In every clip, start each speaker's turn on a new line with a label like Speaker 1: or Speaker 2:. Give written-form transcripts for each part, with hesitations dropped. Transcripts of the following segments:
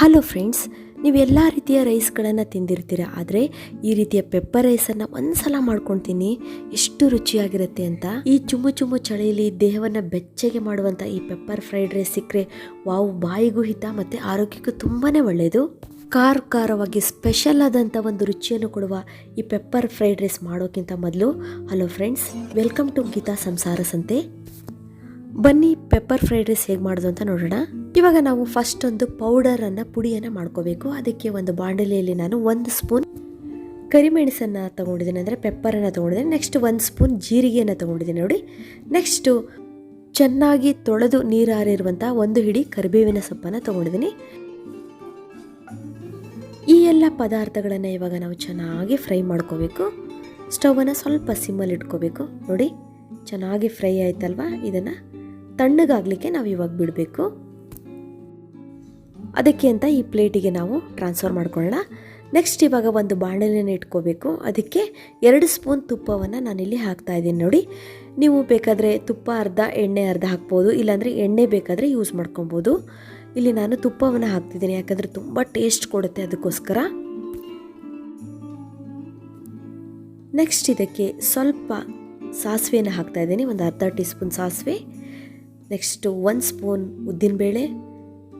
Speaker 1: Hello friends, ನೀವು ಎಲ್ಲ ರೀತಿಯ ರೈಸ್ಗಳನ್ನು ತಿಂದಿರ್ತೀರ. ಆದರೆ ಈ ರೀತಿಯ ಪೆಪ್ಪರ್ ರೈಸನ್ನು ಒಂದ್ಸಲ ಮಾಡ್ಕೊಳ್ತೀನಿ, ಎಷ್ಟು ರುಚಿಯಾಗಿರುತ್ತೆ ಅಂತ. ಈ ಚುಮ್ಮು ಚುಮ್ಮು ಚಳಿಯಲ್ಲಿ ದೇಹವನ್ನು ಬೆಚ್ಚಗೆ ಮಾಡುವಂಥ ಈ ಪೆಪ್ಪರ್ ಫ್ರೈಡ್ ರೈಸ್ ಸಿಕ್ಕರೆ ವಾವ್, ಬಾಯಿಗೂ ಹಿತ ಮತ್ತು ಆರೋಗ್ಯಕ್ಕೂ ತುಂಬಾ ಒಳ್ಳೆಯದು. ಖಾರವಾಗಿ ಸ್ಪೆಷಲ್ ಆದಂಥ ಒಂದು ರುಚಿಯನ್ನು ಕೊಡುವ ಈ ಪೆಪ್ಪರ್ ಫ್ರೈಡ್ ರೈಸ್ ಮಾಡೋಕ್ಕಿಂತ ಮೊದಲು, hello friends, welcome to Geetha Samsara Sante. ಬನ್ನಿ ಪೆಪ್ಪರ್ ಫ್ರೈಡ್ ರೈಸ್ ಹೇಗೆ ಮಾಡೋದು ಅಂತ ನೋಡೋಣ. ಇವಾಗ ನಾವು ಫಸ್ಟ್ ಒಂದು ಪುಡಿಯನ್ನು ಮಾಡ್ಕೋಬೇಕು. ಅದಕ್ಕೆ ಒಂದು ಬಾಣಲೆಯಲ್ಲಿ ನಾನು 1 ಸ್ಪೂನ್ ಕರಿಮೆಣಸನ್ನು ತೊಗೊಂಡಿದ್ದೀನಿ, ಅಂದರೆ ಪೆಪ್ಪರನ್ನು ತೊಗೊಂಡಿದ್ದೀನಿ. ನೆಕ್ಸ್ಟ್ 1 ಸ್ಪೂನ್ ಜೀರಿಗೆಯನ್ನು ತೊಗೊಂಡಿದ್ದೀನಿ ನೋಡಿ. ನೆಕ್ಸ್ಟು ಚೆನ್ನಾಗಿ ತೊಳೆದು ನೀರಾರಿರುವಂಥ 1 ಹಿಡಿ ಕರಿಬೇವಿನ ಸೊಪ್ಪನ್ನು ತೊಗೊಂಡಿದ್ದೀನಿ. ಈ ಎಲ್ಲ ಪದಾರ್ಥಗಳನ್ನು ಇವಾಗ ನಾವು ಚೆನ್ನಾಗಿ ಫ್ರೈ ಮಾಡ್ಕೋಬೇಕು. ಸ್ಟವನ್ನು ಸ್ವಲ್ಪ ಸಿಮ್ಮಲ್ಲಿ ಇಟ್ಕೋಬೇಕು. ನೋಡಿ, ಚೆನ್ನಾಗಿ ಫ್ರೈ ಆಯ್ತಲ್ವಾ, ಇದನ್ನು ತಣ್ಣಗಾಗಲಿಕ್ಕೆ ನಾವು ಇವಾಗ ಬಿಡಬೇಕು. ಅದಕ್ಕೆ ಅಂತ ಈ ಪ್ಲೇಟಿಗೆ ನಾವು ಟ್ರಾನ್ಸ್ಫರ್ ಮಾಡ್ಕೊಳ್ಳೋಣ. ನೆಕ್ಸ್ಟ್ ಇವಾಗ ಒಂದು ಬಾಣಲೆಯನ್ನು ಇಟ್ಕೋಬೇಕು. ಅದಕ್ಕೆ 2 ಸ್ಪೂನ್ ತುಪ್ಪವನ್ನು ನಾನಿಲ್ಲಿ ಹಾಕ್ತಾಯಿದ್ದೀನಿ ನೋಡಿ. ನೀವು ಬೇಕಾದರೆ ತುಪ್ಪ ಅರ್ಧ, ಎಣ್ಣೆ ಅರ್ಧ ಹಾಕ್ಬೋದು, ಇಲ್ಲಾಂದರೆ ಎಣ್ಣೆ ಬೇಕಾದರೆ ಯೂಸ್ ಮಾಡ್ಕೊಬೋದು. ಇಲ್ಲಿ ನಾನು ತುಪ್ಪವನ್ನು ಹಾಕ್ತಿದ್ದೀನಿ, ಯಾಕಂದರೆ ತುಂಬ ಟೇಸ್ಟ್ ಕೊಡುತ್ತೆ, ಅದಕ್ಕೋಸ್ಕರ. ನೆಕ್ಸ್ಟ್ ಇದಕ್ಕೆ ಸ್ವಲ್ಪ ಸಾಸಿವೆಯನ್ನು ಹಾಕ್ತಾಯಿದ್ದೀನಿ, ಒಂದು ಅರ್ಧ ಟೀ ಸ್ಪೂನ್ ಸಾಸಿವೆ. ನೆಕ್ಸ್ಟು 1 ಸ್ಪೂನ್ ಉದ್ದಿನಬೇಳೆ,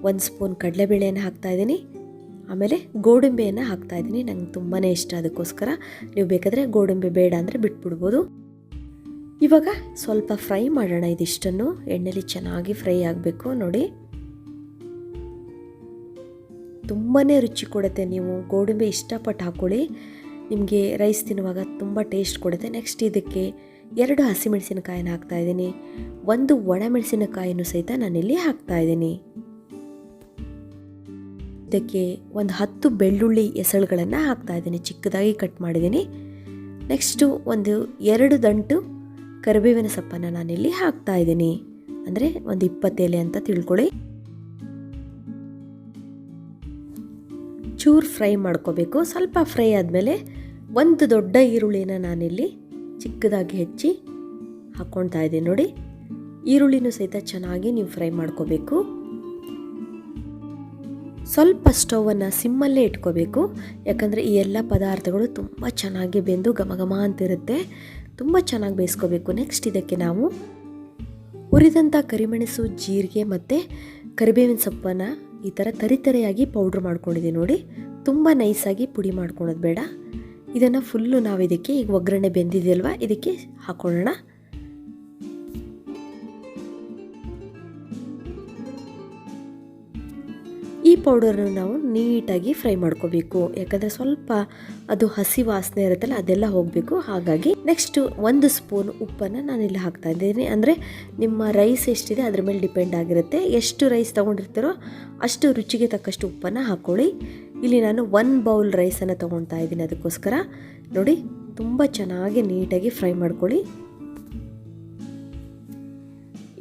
Speaker 1: 1 ಸ್ಪೂನ್ ಕಡಲೆಬೇಳೆಯನ್ನು ಹಾಕ್ತಾಯಿದ್ದೀನಿ. ಆಮೇಲೆ ಗೋಡಂಬಿಯನ್ನು ಹಾಕ್ತಾಯಿದ್ದೀನಿ, ನಂಗೆ ತುಂಬಾ ಇಷ್ಟ, ಅದಕ್ಕೋಸ್ಕರ. ನೀವು ಬೇಕಾದರೆ ಗೋಡಂಬಿ ಬೇಡ ಅಂದರೆ ಬಿಟ್ಬಿಡ್ಬೋದು. ಇವಾಗ ಸ್ವಲ್ಪ ಫ್ರೈ ಮಾಡೋಣ. ಇದಿಷ್ಟನ್ನು ಎಣ್ಣೆಲಿ ಚೆನ್ನಾಗಿ ಫ್ರೈ ಆಗಬೇಕು ನೋಡಿ. ತುಂಬಾ ರುಚಿ ಕೊಡುತ್ತೆ. ನೀವು ಗೋಡಂಬಿ ಇಷ್ಟಪಟ್ಟು ಹಾಕ್ಕೊಳ್ಳಿ, ನಿಮಗೆ ರೈಸ್ ತಿನ್ನುವಾಗ ತುಂಬ ಟೇಸ್ಟ್ ಕೊಡುತ್ತೆ. ನೆಕ್ಸ್ಟ್ ಇದಕ್ಕೆ 2 ಹಸಿಮೆಣಸಿನಕಾಯಿನ ಹಾಕ್ತಾಯಿದ್ದೀನಿ, 1 ಒಣಮೆಣಸಿನಕಾಯಿನೂ ಸಹಿತ ನಾನಿಲ್ಲಿ ಹಾಕ್ತಾಯಿದ್ದೀನಿ. ಇದಕ್ಕೆ ಒಂದು 10 ಬೆಳ್ಳುಳ್ಳಿ ಎಸಳುಗಳನ್ನು ಹಾಕ್ತಾಯಿದ್ದೀನಿ, ಚಿಕ್ಕದಾಗಿ ಕಟ್ ಮಾಡಿದ್ದೀನಿ. ನೆಕ್ಸ್ಟು ಒಂದು 2 ದಂಟು ಕರಿಬೇವಿನ ಸೊಪ್ಪನ್ನು ನಾನಿಲ್ಲಿ ಹಾಕ್ತಾಯಿದ್ದೀನಿ, ಅಂದರೆ ಒಂದು 20 ಎಲೆ ಅಂತ ತಿಳ್ಕೊಳ್ಳಿ. ಚೂರು ಫ್ರೈ ಮಾಡ್ಕೋಬೇಕು. ಸ್ವಲ್ಪ ಫ್ರೈ ಆದಮೇಲೆ 1 ದೊಡ್ಡ ಈರುಳ್ಳಿನ ನಾನಿಲ್ಲಿ ಚಿಕ್ಕದಾಗಿ ಹೆಚ್ಚಿ ಹಾಕ್ಕೊಳ್ತಾ ಇದ್ದೀನಿ ನೋಡಿ. ಈರುಳ್ಳಿನೂ ಸಹಿತ ಚೆನ್ನಾಗಿ ನೀವು ಫ್ರೈ ಮಾಡ್ಕೋಬೇಕು. ಸ್ವಲ್ಪ ಸ್ಟವನ್ನು ಸಿಮ್ಮಲ್ಲೇ ಇಟ್ಕೋಬೇಕು, ಯಾಕಂದರೆ ಈ ಎಲ್ಲ ಪದಾರ್ಥಗಳು ತುಂಬ ಚೆನ್ನಾಗಿ ಬೆಂದು ಘಮ ಅಂತಿರುತ್ತೆ. ತುಂಬ ಚೆನ್ನಾಗಿ ಬೇಯಿಸ್ಕೋಬೇಕು. ನೆಕ್ಸ್ಟ್ ಇದಕ್ಕೆ ನಾವು ಹುರಿದಂಥ ಕರಿಮೆಣಸು, ಜೀರಿಗೆ ಮತ್ತು ಕರಿಬೇವಿನ ಸೊಪ್ಪನ್ನು ಈ ಥರ ತರಿಯಾಗಿ ಪೌಡ್ರ್ ಮಾಡ್ಕೊಂಡಿದ್ದೀನಿ ನೋಡಿ. ತುಂಬ ನೈಸಾಗಿ ಪುಡಿ ಮಾಡ್ಕೊಳೋದು ಬೇಡ. ಇದನ್ನು ಫುಲ್ಲು ನಾವು ಇದಕ್ಕೆ ಈಗ ಒಗ್ಗರಣೆ ಬೆಂದಿದೆಯಲ್ವ, ಇದಕ್ಕೆ ಹಾಕೊಳ್ಳೋಣ. ಈ ಪೌಡರನ್ನು ನಾವು ನೀಟಾಗಿ ಫ್ರೈ ಮಾಡ್ಕೋಬೇಕು, ಯಾಕಂದರೆ ಸ್ವಲ್ಪ ಅದು ಹಸಿ ವಾಸನೆ ಇರುತ್ತಲ್ಲ, ಅದೆಲ್ಲ ಹೋಗಬೇಕು. ಹಾಗಾಗಿ ನೆಕ್ಸ್ಟು 1 ಸ್ಪೂನ್ ಉಪ್ಪನ್ನು ನಾನಿಲ್ಲಿ ಹಾಕ್ತಾ ಇದ್ದೀನಿ. ಅಂದರೆ ನಿಮ್ಮ ರೈಸ್ ಎಷ್ಟಿದೆ ಅದ್ರ ಮೇಲೆ ಡಿಪೆಂಡ್ ಆಗಿರುತ್ತೆ. ಎಷ್ಟು ರೈಸ್ ತೊಗೊಂಡಿರ್ತೀರೋ ಅಷ್ಟು ರುಚಿಗೆ ತಕ್ಕಷ್ಟು ಉಪ್ಪನ್ನು ಹಾಕ್ಕೊಳ್ಳಿ. ಇಲ್ಲಿ ನಾನು 1 ಬೌಲ್ ರೈಸನ್ನು ತೊಗೊಳ್ತಾ ಇದ್ದೀನಿ, ಅದಕ್ಕೋಸ್ಕರ. ನೋಡಿ, ತುಂಬ ಚೆನ್ನಾಗಿ ನೀಟಾಗಿ ಫ್ರೈ ಮಾಡ್ಕೊಳ್ಳಿ.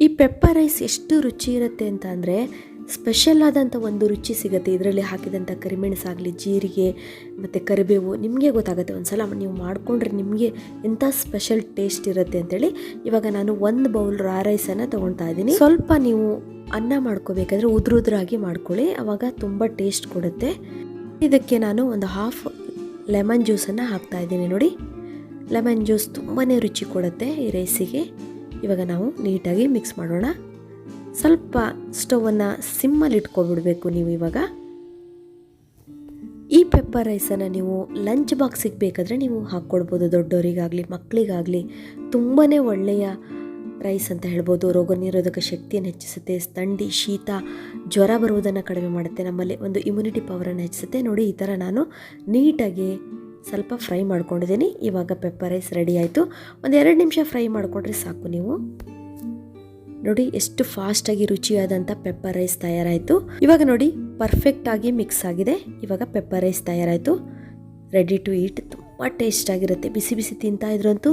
Speaker 1: ಈ ಪೆಪ್ಪರ್ ರೈಸ್ ಎಷ್ಟು ರುಚಿ ಇರುತ್ತೆ ಅಂತ ಅಂದರೆ, ಸ್ಪೆಷಲ್ ಆದಂಥ ಒಂದು ರುಚಿ ಸಿಗುತ್ತೆ. ಇದರಲ್ಲಿ ಹಾಕಿದಂಥ ಕರಿಮೆಣಸಾಗಲಿ, ಜೀರಿಗೆ ಮತ್ತು ಕರಿಬೇವು ನಿಮಗೆ ಗೊತ್ತಾಗುತ್ತೆ. ಒಂದು ಸಲ ನೀವು ಮಾಡಿಕೊಂಡ್ರೆ ನಿಮಗೆ ಎಂಥ ಸ್ಪೆಷಲ್ ಟೇಸ್ಟ್ ಇರುತ್ತೆ ಅಂತೇಳಿ. ಇವಾಗ ನಾನು 1 ಬೌಲ್ ರೈಸನ್ನು ತೊಗೊಳ್ತಾ ಇದ್ದೀನಿ. ಸ್ವಲ್ಪ ನೀವು ಅನ್ನ ಮಾಡ್ಕೋಬೇಕಾದ್ರೆ ಉದ್ರಾಗಿ ಮಾಡ್ಕೊಳ್ಳಿ, ಆವಾಗ ತುಂಬ ಟೇಸ್ಟ್ ಕೊಡುತ್ತೆ. ಇದಕ್ಕೆ ನಾನು ಒಂದು 1/2 ಲೆಮನ್ ಜ್ಯೂಸನ್ನು ಹಾಕ್ತಾ ಇದ್ದೀನಿ ನೋಡಿ. ಲೆಮನ್ ಜ್ಯೂಸ್ ತುಂಬಾ ರುಚಿ ಕೊಡುತ್ತೆ ಈ ರೈಸಿಗೆ. ಇವಾಗ ನಾವು ನೀಟಾಗಿ ಮಿಕ್ಸ್ ಮಾಡೋಣ. ಸ್ವಲ್ಪ ಸ್ಟವನ್ನು ಸಿಮ್ಮಲ್ಲಿ ಇಟ್ಕೊಬಿಡ್ಬೇಕು ನೀವು. ಇವಾಗ ಈ ಪೆಪ್ಪರ್ ರೈಸನ್ನು ನೀವು ಲಂಚ್ ಬಾಕ್ಸಿಗೆ ಬೇಕಾದರೆ ನೀವು ಹಾಕ್ಕೊಡ್ಬೋದು, ದೊಡ್ಡವರಿಗಾಗಲಿ ಮಕ್ಕಳಿಗಾಗಲಿ. ತುಂಬಾ ಒಳ್ಳೆಯ ರೈಸ್ ಅಂತ ಹೇಳ್ಬೋದು. ರೋಗ ನಿರೋಧಕ ಶಕ್ತಿಯನ್ನು ಹೆಚ್ಚಿಸುತ್ತೆ, ಥಂಡಿ, ಶೀತ, ಜ್ವರ ಬರುವುದನ್ನು ಕಡಿಮೆ ಮಾಡುತ್ತೆ, ನಮ್ಮಲ್ಲಿ ಒಂದು ಇಮ್ಯುನಿಟಿ ಪವರನ್ನು ಹೆಚ್ಚಿಸುತ್ತೆ ನೋಡಿ. ಈ ಥರ ನಾನು ನೀಟಾಗಿ ಸ್ವಲ್ಪ ಫ್ರೈ ಮಾಡ್ಕೊಂಡಿದ್ದೀನಿ. ಇವಾಗ ಪೆಪ್ಪರ್ ರೈಸ್ ರೆಡಿ ಆಯಿತು. ಒಂದು 2 ನಿಮಿಷ ಫ್ರೈ ಮಾಡಿಕೊಂಡ್ರೆ ಸಾಕು ನೀವು. ನೋಡಿ, ಎಷ್ಟು ಫಾಸ್ಟಾಗಿ ರುಚಿಯಾದಂಥ ಪೆಪ್ಪರ್ ರೈಸ್ ತಯಾರಾಯಿತು. ಇವಾಗ ನೋಡಿ, ಪರ್ಫೆಕ್ಟಾಗಿ ಮಿಕ್ಸ್ ಆಗಿದೆ. ಇವಾಗ ಪೆಪ್ಪರ್ ರೈಸ್ ತಯಾರಾಯಿತು, ರೆಡಿ ಟು ಈಟ್. ತುಂಬ ಟೇಸ್ಟ್ ಆಗಿರುತ್ತೆ. ಬಿಸಿ ಬಿಸಿ ತಿಂತಾ ಇದ್ರಂತೂ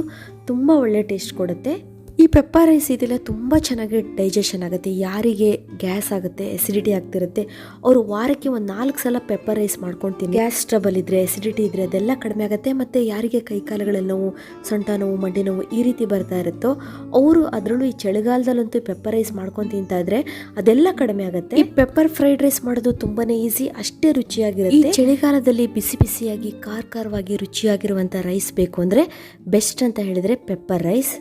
Speaker 1: ತುಂಬ ಒಳ್ಳೆ ಟೇಸ್ಟ್ ಕೊಡುತ್ತೆ. ಈ ಪೆಪ್ಪರ್ ರೈಸ್ ಇದೆಲ್ಲ ತುಂಬ ಚೆನ್ನಾಗಿ ಡೈಜೆಷನ್ ಆಗುತ್ತೆ. ಯಾರಿಗೆ ಗ್ಯಾಸ್ ಆಗುತ್ತೆ, ಎಸಿಡಿಟಿ ಆಗ್ತಿರುತ್ತೆ, ಅವರು ವಾರಕ್ಕೆ ಒಂದು 4 ಸಲ ಪೆಪ್ಪರ್ ರೈಸ್ ಮಾಡ್ಕೊಳ್ತೀನಿ. ಗ್ಯಾಸ್ ಟ್ರಬಲ್ ಇದ್ರೆ, ಎಸಿಡಿಟಿ ಇದ್ರೆ ಅದೆಲ್ಲ ಕಡಿಮೆ ಆಗುತ್ತೆ. ಮತ್ತು ಯಾರಿಗೆ ಕೈಕಾಲುಗಳಲ್ಲಿ ನೋವು, ಸೊಂಟ ನೋವು, ಮಂಡಿ ನೋವು ಈ ರೀತಿ ಬರ್ತಾ ಇರುತ್ತೋ ಅವರು ಅದರಲ್ಲೂ ಈ ಚಳಿಗಾಲದಲ್ಲಂತೂ ಪೆಪ್ಪರ್ ರೈಸ್ ಮಾಡ್ಕೊಂಡು ತಿಂತಾ ಇದ್ರೆ ಅದೆಲ್ಲ ಕಡಿಮೆ ಆಗುತ್ತೆ. ಈ ಪೆಪ್ಪರ್ ಫ್ರೈಡ್ ರೈಸ್ ಮಾಡೋದು ತುಂಬಾನೇ ಈಸಿ, ಅಷ್ಟೇ ರುಚಿಯಾಗಿರುತ್ತೆ. ಈ ಚಳಿಗಾಲದಲ್ಲಿ ಬಿಸಿ ಬಿಸಿಯಾಗಿ ಖಾರವಾಗಿ ರುಚಿಯಾಗಿರುವಂಥ ರೈಸ್ ಬೇಕು ಅಂದರೆ ಬೆಸ್ಟ್ ಅಂತ ಹೇಳಿದರೆ ಪೆಪ್ಪರ್ ರೈಸ್.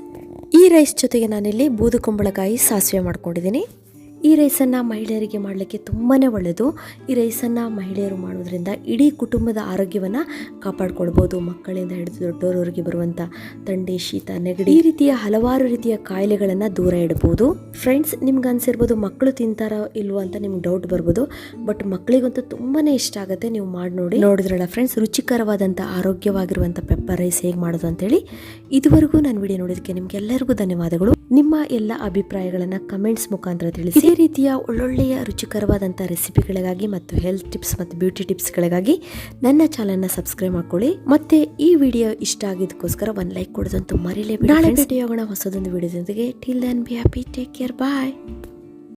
Speaker 1: ಈ ರೈಸ್ ಜೊತೆಗೆ ನಾನಿಲ್ಲಿ ಬೂದುಕುಂಬಳಕಾಯಿ ಸಾಸಿವೆ ಮಾಡ್ಕೊಂಡಿದ್ದೀನಿ. ಈ ರೈಸನ್ನು ಮಹಿಳೆಯರಿಗೆ ಮಾಡಲಿಕ್ಕೆ ತುಂಬಾ ಒಳ್ಳೆಯದು. ಈ ರೈಸನ್ನು ಮಹಿಳೆಯರು ಮಾಡೋದ್ರಿಂದ ಇಡೀ ಕುಟುಂಬದ ಆರೋಗ್ಯವನ್ನು ಕಾಪಾಡ್ಕೊಳ್ಬೋದು. ಮಕ್ಕಳಿಂದ ಹಿಡಿದು ದೊಡ್ಡವರವರೆಗೆ ಬರುವಂಥ ಥಂಡಿ, ಶೀತ, ನೆಗಡಿ ಈ ರೀತಿಯ ಹಲವಾರು ರೀತಿಯ ಕಾಯಿಲೆಗಳನ್ನು ದೂರ ಇಡ್ಬೋದು. ಫ್ರೆಂಡ್ಸ್, ನಿಮ್ಗೆ ಅನಿಸಿರ್ಬೋದು ಮಕ್ಕಳು ತಿಂತಾರೋ ಇಲ್ವೋ ಅಂತ ನಿಮ್ಗೆ ಡೌಟ್ ಬರ್ಬೋದು. ಬಟ್ ಮಕ್ಕಳಿಗಂತೂ ತುಂಬಾ ಇಷ್ಟ ಆಗುತ್ತೆ. ನೀವು ಮಾಡಿ ನೋಡಿ. ನೋಡಿದ್ರಲ್ಲ ಫ್ರೆಂಡ್ಸ್, ರುಚಿಕರವಾದಂಥ ಆರೋಗ್ಯವಾಗಿರುವಂಥ ಪೆಪ್ಪರ್ ರೈಸ್ ಹೇಗೆ ಮಾಡೋದು ಅಂತೇಳಿ. ಇದುವರೆಗೂ ನಾನು ವಿಡಿಯೋ ನೋಡೋದಕ್ಕೆ ನಿಮ್ಗೆಲ್ಲರಿಗೂ ಧನ್ಯವಾದಗಳು. ನಿಮ್ಮ ಎಲ್ಲ ಅಭಿಪ್ರಾಯಗಳನ್ನು ಕಮೆಂಟ್ಸ್ ಮುಖಾಂತರ ತಿಳಿಸಿ. ಇದೇ ರೀತಿಯ ಒಳ್ಳೊಳ್ಳೆಯ ರುಚಿಕರವಾದಂಥ ರೆಸಿಪಿಗಳಿಗಾಗಿ ಮತ್ತು ಹೆಲ್ತ್ ಟಿಪ್ಸ್ ಮತ್ತು ಬ್ಯೂಟಿ ಟಿಪ್ಸ್ಗಳಿಗಾಗಿ ನನ್ನ ಚಾನಲ್ನ ಸಬ್ಸ್ಕ್ರೈಬ್ ಮಾಡ್ಕೊಳ್ಳಿ. ಮತ್ತೆ ಈ ವಿಡಿಯೋ ಇಷ್ಟ ಆಗಿದ್ದಕ್ಕೋಸ್ಕರ ಒಂದು ಲೈಕ್ ಕೊಡೋದಂತೂ ಮರಿಲೇಬೇಡಿ. ನಾಳೆ ಭೇಟಿಯಾಗೋಣ ಹೊಸದೊಂದು ವಿಡಿಯೋದೊಂದಿಗೆ. Till then be happy, take care, bye.